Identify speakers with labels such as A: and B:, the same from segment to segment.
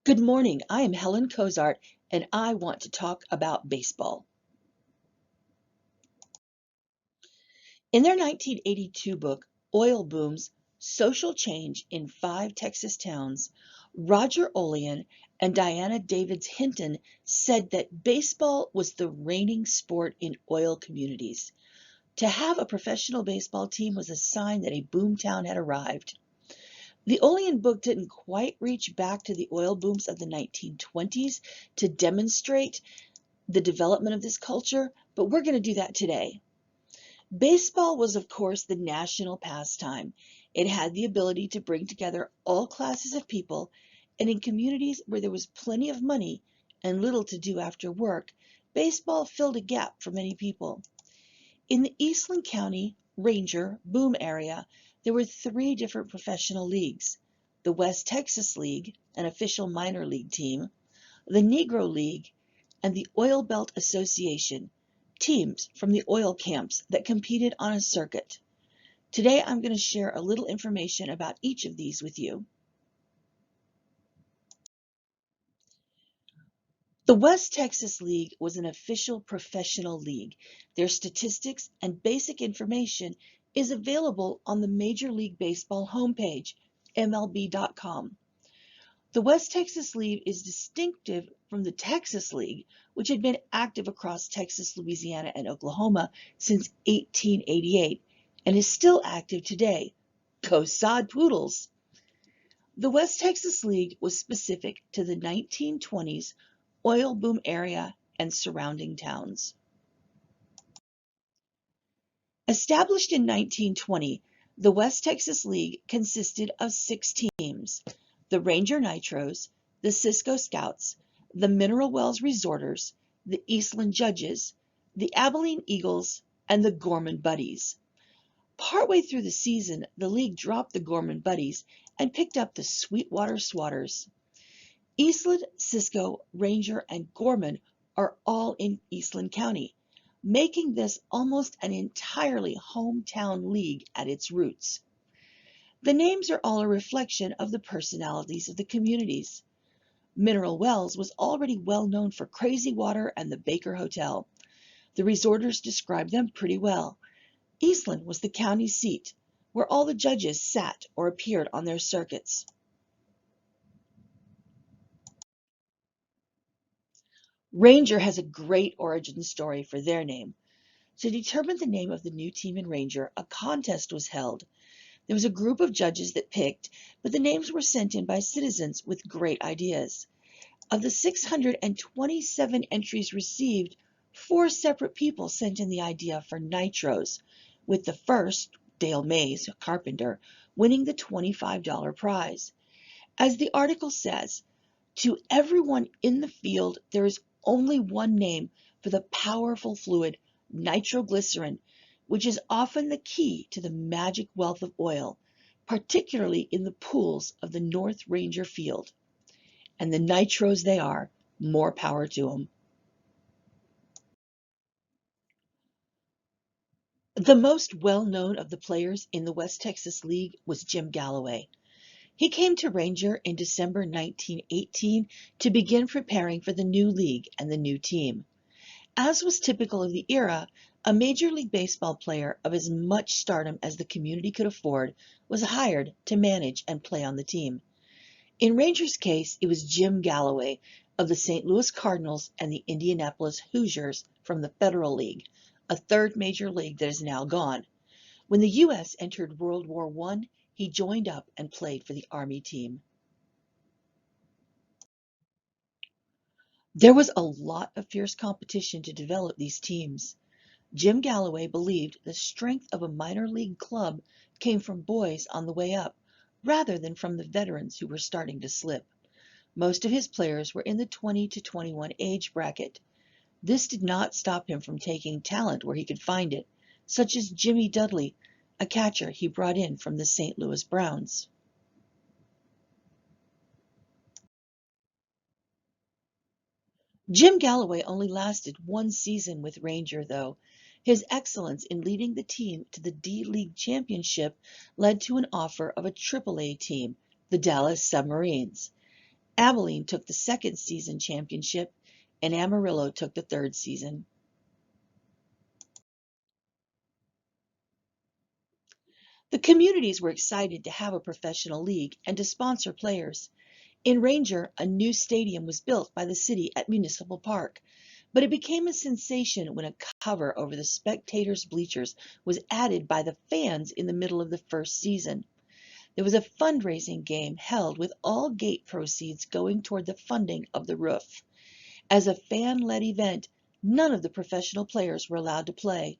A: Good morning. I am Helen Cozart, and I want to talk about baseball. In their 1982 book, Oil Booms, Social Change in Five Texas Towns, Roger Olean and Diana Davids Hinton said that baseball was the reigning sport in oil communities. To have a professional baseball team was a sign that a boomtown had arrived. The Olean book didn't quite reach back to the oil booms of the 1920s to demonstrate the development of this culture, but we're going to do that today. Baseball was, of course, the national pastime. It had the ability to bring together all classes of people, and in communities where there was plenty of money and little to do after work, baseball filled a gap for many people. In the Eastland County Ranger Boom area, there were three different professional leagues: the West Texas League, an official minor league team, the Negro League, and the Oil Belt Association, teams from the oil camps that competed on a circuit. Today I'm going to share a little information about each of these with you. The West Texas League was an official professional league. Their statistics and basic information is available on the Major League Baseball homepage, MLB.com. The West Texas League is distinctive from the Texas League, which had been active across Texas, Louisiana, and Oklahoma since 1888 and is still active today. Go Sod Poodles! The West Texas League was specific to the 1920s oil boom area and surrounding towns. Established in 1920, the West Texas League consisted of 6 teams: the Ranger Nitros, the Cisco Scouts, the Mineral Wells Resorters, the Eastland Judges, the Abilene Eagles, and the Gorman Buddies. Partway through the season, the league dropped the Gorman Buddies and picked up the Sweetwater Swatters. Eastland, Cisco, Ranger, and Gorman are all in Eastland County, making this almost an entirely hometown league at its roots. The names are all a reflection of the personalities of the communities. Mineral Wells was already well known for Crazy Water and the Baker Hotel. The resorters described them pretty well. Eastland was the county seat, where all the judges sat or appeared on their circuits. Ranger has a great origin story for their name. To determine the name of the new team in Ranger, a contest was held. There was a group of judges that picked, but the names were sent in by citizens with great ideas. Of the 627 entries received, 4 separate people sent in the idea for Nitros, with the first, Dale Mays, carpenter, winning the $25 prize. As the article says, to everyone in the field, there is only one name for the powerful fluid, nitroglycerin, which is often the key to the magic wealth of oil, particularly in the pools of the North Ranger field. And the Nitros they are, more power to them. The most well-known of the players in the West Texas League was Jim Galloway. He came to Ranger in December 1918 to begin preparing for the new league and the new team. As was typical of the era, a Major League Baseball player of as much stardom as the community could afford was hired to manage and play on the team. In Ranger's case, it was Jim Galloway of the St. Louis Cardinals and the Indianapolis Hoosiers from the Federal League, a third major league that is now gone. When the U.S. entered World War I, he joined up and played for the Army team. There was a lot of fierce competition to develop these teams. Jim Galloway believed the strength of a minor league club came from boys on the way up, rather than from the veterans who were starting to slip. Most of his players were in the 20 to 21 age bracket. This did not stop him from taking talent where he could find it, such as Jimmy Dudley, a catcher he brought in from the St. Louis Browns. Jim Galloway only lasted 1 season with Ranger, though. His excellence in leading the team to the D-League championship led to an offer of a AAA team, the Dallas Submarines. Abilene took the second season championship, and Amarillo took the third season. The communities were excited to have a professional league and to sponsor players. In Ranger, a new stadium was built by the city at Municipal Park, but it became a sensation when a cover over the spectators' bleachers was added by the fans in the middle of the first season. There was a fundraising game held with all gate proceeds going toward the funding of the roof. As a fan-led event, none of the professional players were allowed to play.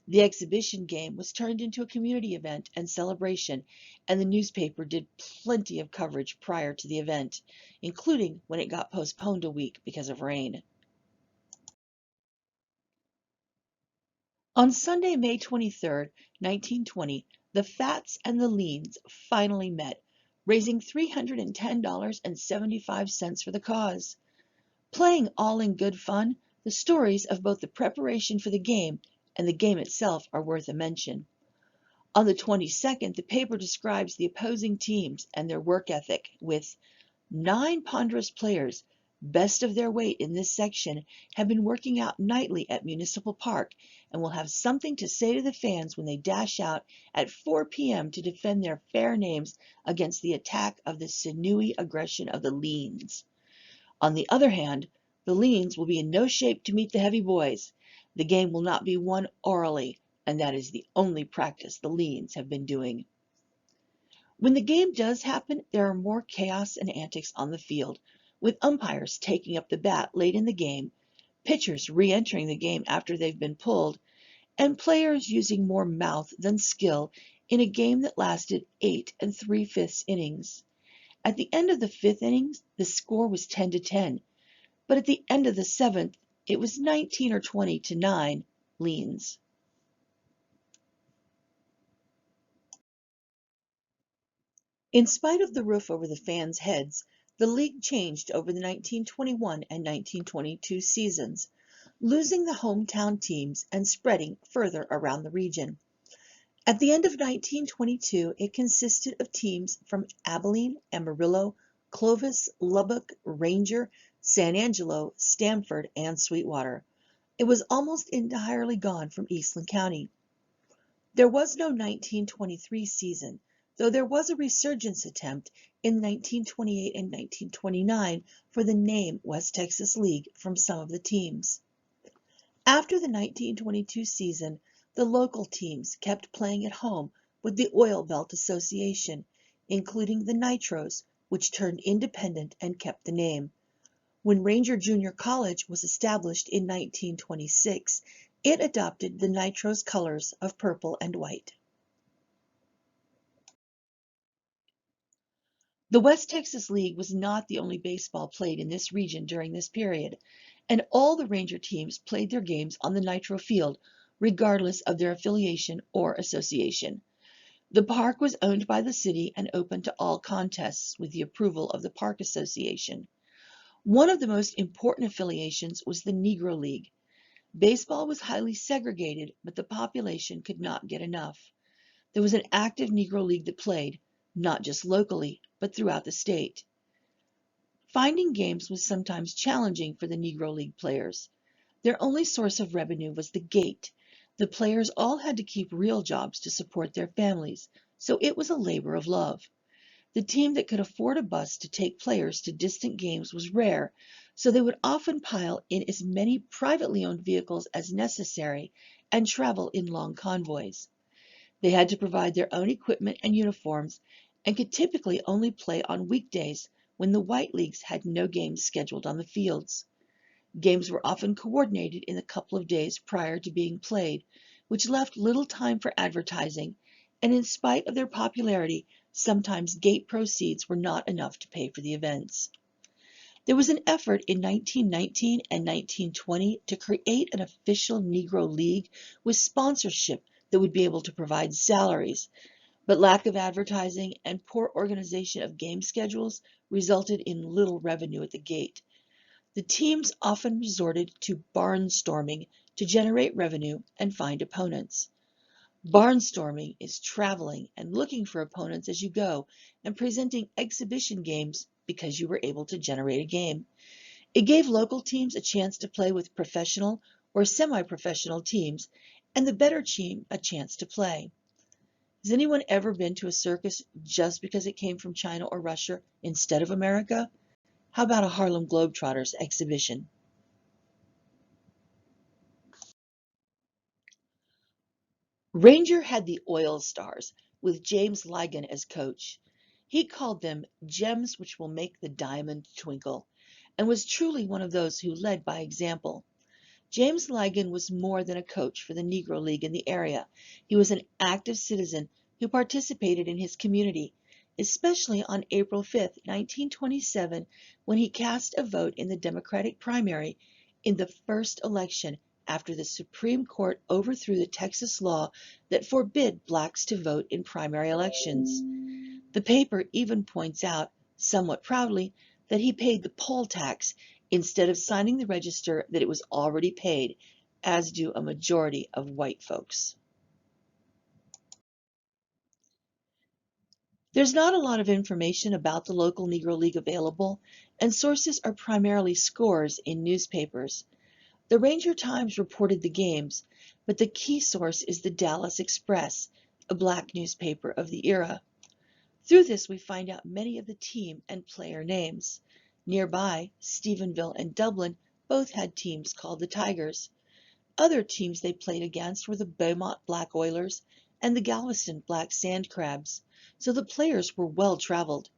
A: The exhibition game was turned into a community event and celebration, and the newspaper did plenty of coverage prior to the event, including when it got postponed a week because of rain. On Sunday, May 23, 1920, the Fats and the Leans finally met, raising $310.75 for the cause. Playing all in good fun, the stories of both the preparation for the game and the game itself are worth a mention. On the 22nd, the paper describes the opposing teams and their work ethic with 9 ponderous players, best of their weight in this section, have been working out nightly at Municipal Park and will have something to say to the fans when they dash out at 4 p.m. to defend their fair names against the attack of the sinewy aggression of the Leans. On the other hand, the Leans will be in no shape to meet the heavy boys. The game will not be won orally, and that is the only practice the Leans have been doing. When the game does happen, there are more chaos and antics on the field, with umpires taking up the bat late in the game, pitchers re-entering the game after they've been pulled, and players using more mouth than skill in a game that lasted 8 3/5 innings. At the end of the 5th inning, the score was 10-10, but at the end of the 7th, it was 19 or 20-9 Leans. In spite of the roof over the fans' heads, the league changed over the 1921 and 1922 seasons, losing the hometown teams and spreading further around the region. At the end of 1922, it consisted of teams from Abilene, Amarillo, Clovis, Lubbock, Ranger, San Angelo, Stamford, and Sweetwater. It was almost entirely gone from Eastland County. There was no 1923 season, though there was a resurgence attempt in 1928 and 1929 for the name West Texas League from some of the teams. After the 1922 season, the local teams kept playing at home with the Oil Belt Association, including the Nitros, which turned independent and kept the name. When Ranger Junior College was established in 1926, it adopted the Nitros colors of purple and white. The West Texas League was not the only baseball played in this region during this period, and all the Ranger teams played their games on the Nitro Field, regardless of their affiliation or association. The park was owned by the city and open to all contests with the approval of the Park Association. One of the most important affiliations was the Negro League. Baseball was highly segregated, but the population could not get enough. There was an active Negro League that played, not just locally, but throughout the state. Finding games was sometimes challenging for the Negro League players. Their only source of revenue was the gate. The players all had to keep real jobs to support their families, so it was a labor of love. The team that could afford a bus to take players to distant games was rare, so they would often pile in as many privately owned vehicles as necessary and travel in long convoys. They had to provide their own equipment and uniforms and could typically only play on weekdays when the white leagues had no games scheduled on the fields. Games were often coordinated in the couple of days prior to being played, which left little time for advertising, and in spite of their popularity, sometimes gate proceeds were not enough to pay for the events. There was an effort in 1919 and 1920 to create an official Negro League with sponsorship that would be able to provide salaries, but lack of advertising and poor organization of game schedules resulted in little revenue at the gate. The teams often resorted to barnstorming to generate revenue and find opponents. Barnstorming is traveling and looking for opponents as you go and presenting exhibition games because you were able to generate a game. It gave local teams a chance to play with professional or semi-professional teams and the better team a chance to play. Has anyone ever been to a circus just because it came from China or Russia instead of America? How about a Harlem Globetrotters exhibition? Ranger had the Oil Stars, with James Ligon as coach. He called them gems which will make the diamond twinkle, and was truly one of those who led by example. James Ligon was more than a coach for the Negro League in the area. He was an active citizen who participated in his community, especially on April 5, 1927, when he cast a vote in the Democratic primary in the first election after the Supreme Court overthrew the Texas law that forbid blacks to vote in primary elections. The paper even points out, somewhat proudly, that he paid the poll tax instead of signing the register that it was already paid, as do a majority of white folks. There's not a lot of information about the local Negro League available, and sources are primarily scores in newspapers. The Ranger Times reported the games, but the key source is the Dallas Express, a black newspaper of the era. Through this, we find out many of the team and player names. Nearby, Stephenville and Dublin both had teams called the Tigers. Other teams they played against were the Beaumont Black Oilers and the Galveston Black Sand Crabs, so the players were well traveled.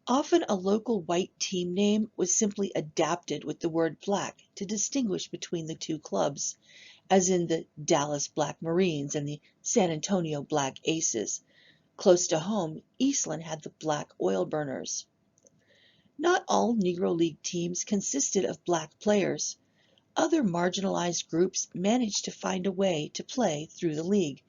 A: Often a local white team name was simply adapted with the word black to distinguish between the two clubs, as in the Dallas Black Marines and the San Antonio Black Aces. Close to home, Eastland had the Black Oil Burners. Not all Negro League teams consisted of black players. Other marginalized groups managed to find a way to play through the league.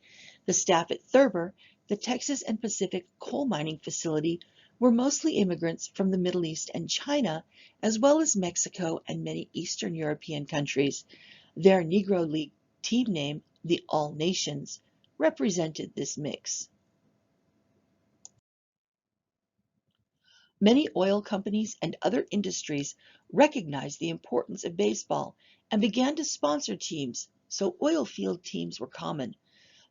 A: The staff at Thurber, the Texas and Pacific coal mining facility, were mostly immigrants from the Middle East and China, as well as Mexico and many Eastern European countries. Their Negro League team name, the All Nations, represented this mix. Many oil companies and other industries recognized the importance of baseball and began to sponsor teams, so oil field teams were common.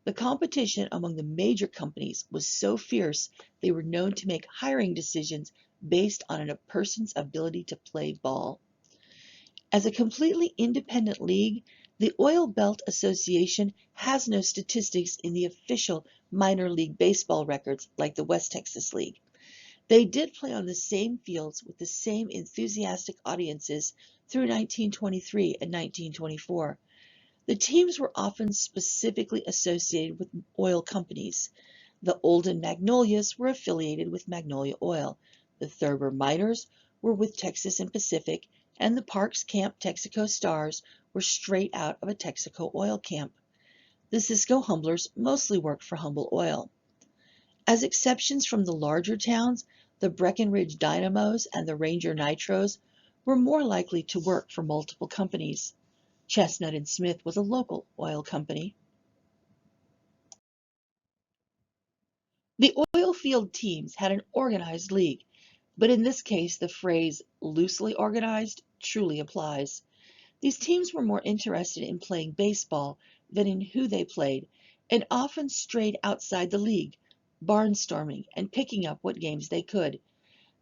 A: The competition among the major companies was so fierce they were known to make hiring decisions based on a person's ability to play ball. As a completely independent league, the Oil Belt Association has no statistics in the official minor league baseball records like the West Texas League. They did play on the same fields with the same enthusiastic audiences through 1923 and 1924. The teams were often specifically associated with oil companies. The Olden Magnolias were affiliated with Magnolia Oil. The Thurber Miners were with Texas and Pacific, and the Parks Camp Texaco Stars were straight out of a Texaco oil camp. The Cisco Humblers mostly worked for Humble Oil. As exceptions from the larger towns, the Breckenridge Dynamos and the Ranger Nitros were more likely to work for multiple companies. Chestnut and Smith was a local oil company. The oil field teams had an organized league, but in this case the phrase loosely organized truly applies. These teams were more interested in playing baseball than in who they played, and often strayed outside the league, barnstorming and picking up what games they could.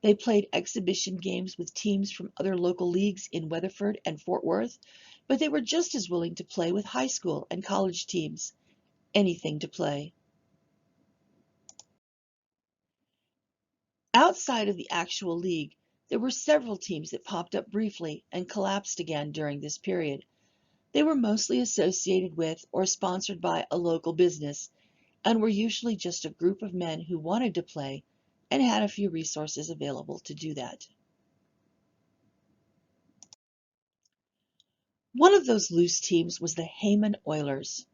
A: They played exhibition games with teams from other local leagues in Weatherford and Fort Worth, but they were just as willing to play with high school and college teams. Anything to play. Outside of the actual league, there were several teams that popped up briefly and collapsed again during this period. They were mostly associated with or sponsored by a local business, and were usually just a group of men who wanted to play and had a few resources available to do that. One of those loose teams was the Heyman Oilers.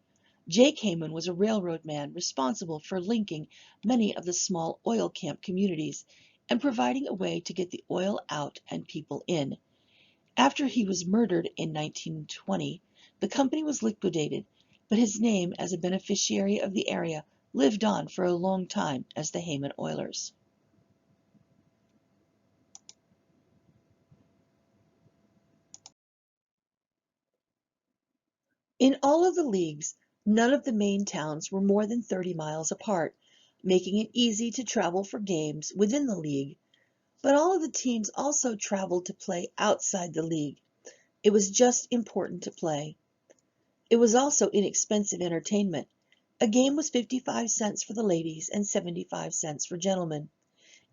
A: Jake Heyman was a railroad man responsible for linking many of the small oil camp communities and providing a way to get the oil out and people in. After he was murdered in 1920, the company was liquidated but his name as a beneficiary of the area lived on for a long time as the Heyman Oilers. In all of the leagues, none of the main towns were more than 30 miles apart, making it easy to travel for games within the league. But all of the teams also traveled to play outside the league. It was just important to play. It was also inexpensive entertainment. A game was 55 cents for the ladies and 75 cents for gentlemen.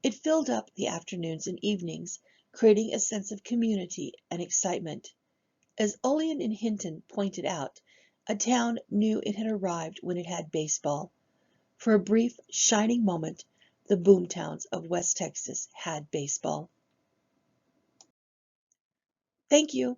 A: It filled up the afternoons and evenings, creating a sense of community and excitement. As Olean and Hinton pointed out, a town knew it had arrived when it had baseball. For a brief, shining moment, the Boomtowns of West Texas had baseball. Thank you.